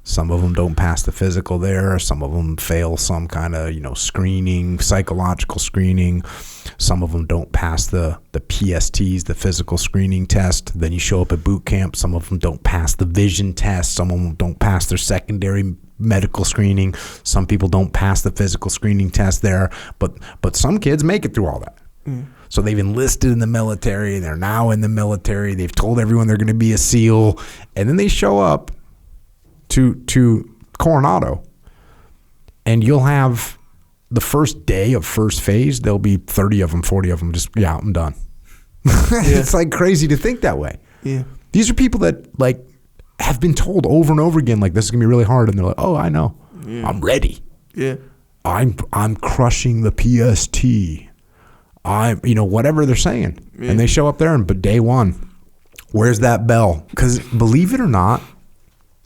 Some of them don't pass the physical there. Some of them fail some kind of, screening, psychological screening. Some of them don't pass the PSTs, the physical screening test. Then you show up at boot camp. Some of them don't pass the vision test. Some of them don't pass their secondary medical screening. Some people don't pass the physical screening test there. But some kids make it through all that. So they've enlisted in the military. They're now in the military. They've told everyone they're going to be a SEAL. And then they show up to Coronado, and you'll have the first day of first phase, there'll be 30 of them, 40 of them, just, I'm done. It's like crazy to think that way. Yeah. These are people that like have been told over and over again, like, this is gonna be really hard, and they're like, oh, I know. Yeah. I'm ready. Yeah. I'm crushing the PST. Whatever they're saying. Yeah. And they show up there, but day one, where's that bell? Because believe it or not,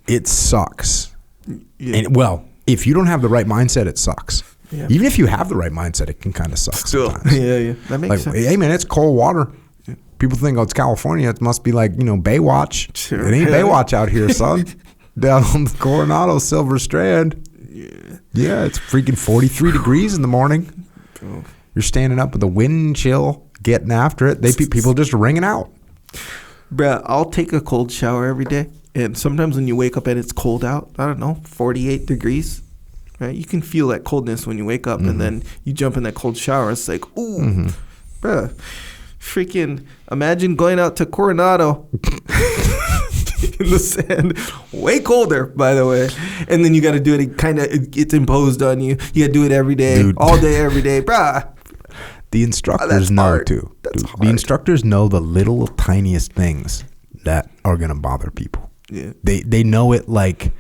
it sucks. Yeah. And if you don't have the right mindset, it sucks. Yeah. Even if you have the right mindset, it can kind of suck sometimes. Yeah. That makes sense. Hey man, it's cold water. Yeah. People think, it's California. It must be like, Baywatch. Sure. It ain't Baywatch out here, son. Down on the Coronado Silver Strand. Yeah, it's freaking 43 degrees in the morning. Oh. You're standing up with the wind chill, getting after it. People just ringing out. Bruh, I'll take a cold shower every day. And sometimes when you wake up and it's cold out, 48 degrees, right? You can feel that coldness when you wake up, and then you jump in that cold shower. It's like, ooh, bruh, freaking imagine going out to Coronado in the sand, way colder, by the way. And then you got to do it. It's imposed on you. You got to do it every day, dude. All day, every day, bruh. The instructors know too. The instructors know the little tiniest things that are going to bother people. Yeah. They know it like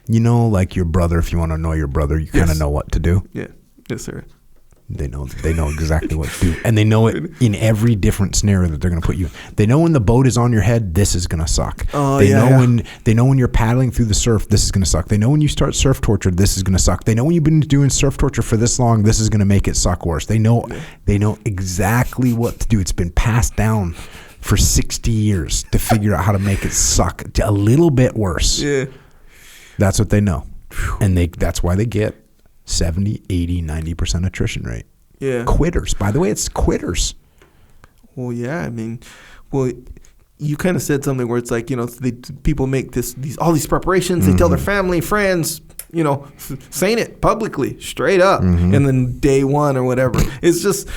your brother. If you want to know your brother, you kind of know what to do. Yeah. Yes, sir. They know exactly what to do. And they know it in every different scenario that they're going to put you in. They know when the boat is on your head, this is going to suck. They know when you're paddling through the surf, this is going to suck. They know when you start surf torture, this is going to suck. They know when you've been doing surf torture for this long, this is going to make it suck worse. They know exactly what to do. It's been passed down for 60 years to figure out how to make it suck a little bit worse. Yeah. That's what they know. And that's why they get 70, 80, 90% attrition rate. Yeah. Quitters. By the way, it's quitters. Well, yeah. You kind of said something where it's like, people make all these preparations. They tell their family, friends, saying it publicly, straight up. Mm-hmm. And then day one or whatever, it's just,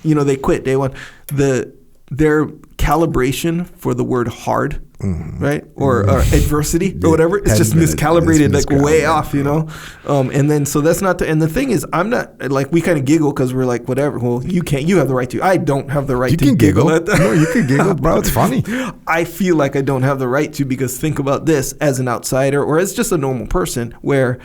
they quit day one. Their calibration for the word hard, right? Or adversity or whatever, it's just miscalibrated, like way off, and then, so that's not, and the thing is, I'm not, like, we kind of giggle because we're like, whatever, well, you have the right to, I don't have the right to giggle at that. No, you can giggle, bro, it's funny. I feel like I don't have the right to, because think about this as an outsider or as just a normal person where,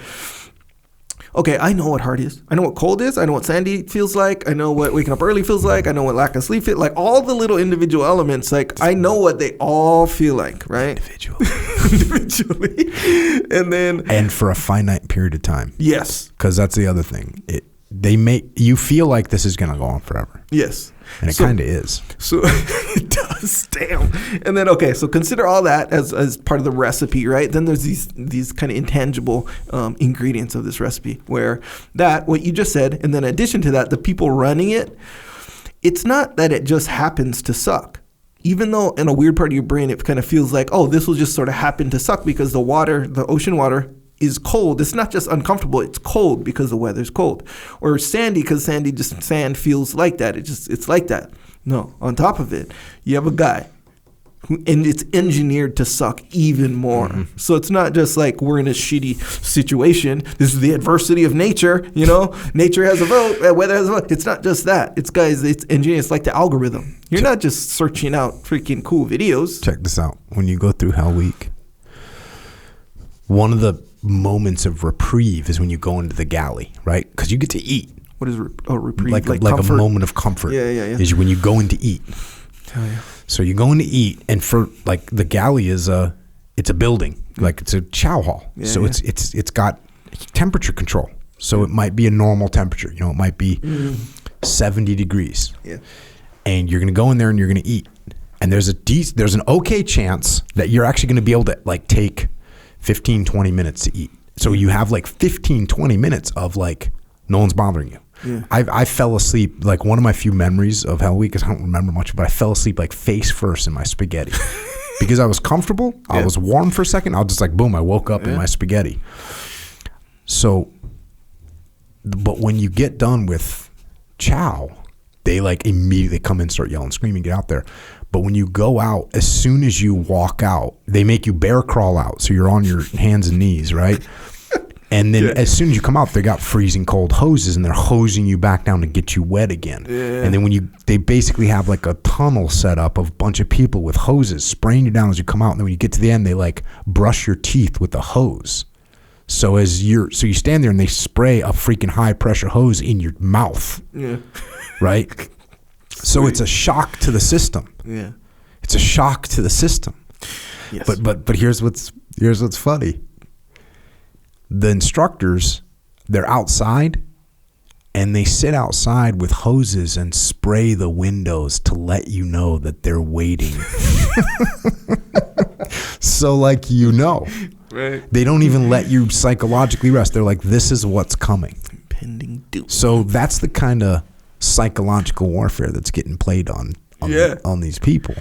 okay, I know what hard is. I know what cold is. I know what sandy feels like. I know what waking up early feels like. I know what lack of sleep feels like. All the little individual elements, like, I know what they all feel like, right? Individually. And for a finite period of time. Yes. Because that's the other thing. They make you feel like this is going to go on forever. Yes. And it kind of is. So it does. Damn. And then, okay, so consider all that as part of the recipe, right? Then there's these kind of intangible ingredients of this recipe where what you just said, and then in addition to that, the people running it, it's not that it just happens to suck. Even though in a weird part of your brain, it kind of feels like, oh, this will just sort of happen to suck because the ocean water is cold. It's not just uncomfortable, it's cold because the weather's cold. Or sandy because sand feels like that. It's like that. No, on top of it, you have a guy and it's engineered to suck even more. Mm-hmm. So it's not just like we're in a shitty situation. This is the adversity of nature, Nature has a vote, weather has a vote. It's not just that. It's engineered. It's like the algorithm. You're not just searching out freaking cool videos. Check this out. When you go through Hell Week, one of the moments of reprieve is when you go into the galley, right? Because you get to eat. What is reprieve? Like a moment of comfort. Yeah. Is when you go in to eat. Oh, yeah. So you go in to eat, and for like the galley it's a building, like it's a chow hall. Yeah, so it's got temperature control. So it might be a normal temperature. It might be 70 degrees. Yeah. And you're gonna go in there and you're gonna eat, and there's an okay chance that you're actually gonna be able to like take 15, 20 minutes to eat. So you have like 15, 20 minutes of like no one's bothering you. Yeah. I fell asleep, like one of my few memories of Hell Week, because I don't remember much, but I fell asleep like face first in my spaghetti. Because I was comfortable, I was warm for a second, I was just like, boom, I woke up in my spaghetti. So, but when you get done with chow, they like immediately come in and start yelling, screaming, get out there. But when you go out, as soon as you walk out, they make you bear crawl out. So you're on your hands and knees, right? And then as soon as you come out, they got freezing cold hoses and they're hosing you back down to get you wet again. Yeah. And then they basically have like a tunnel set up of a bunch of people with hoses spraying you down as you come out. And then when you get to the end, they like brush your teeth with the hose. So you stand there and they spray a freaking high pressure hose in your mouth. Yeah. Right? So it's a shock to the system. Yeah. It's a shock to the system. Yes. But here's what's funny. The instructors, they're outside and they sit outside with hoses and spray the windows to let you know that they're waiting. So like, you know, right. They don't even let you psychologically rest. They're like, this is what's coming. Impending doom. So that's the kind of psychological warfare that's getting played on these people.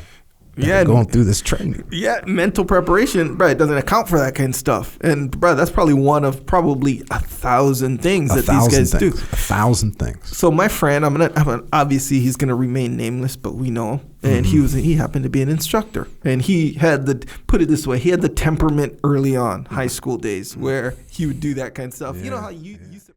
Yeah, going through this training. Yeah, mental preparation, bro, it doesn't account for that kind of stuff. And bro, that's probably one of 1,000 things that these guys do. 1,000 things. So my friend, obviously he's gonna remain nameless, but we know. And he happened to be an instructor, and he had put it this way, he had the temperament early on, high school days, where he would do that kind of stuff. You know how you used to.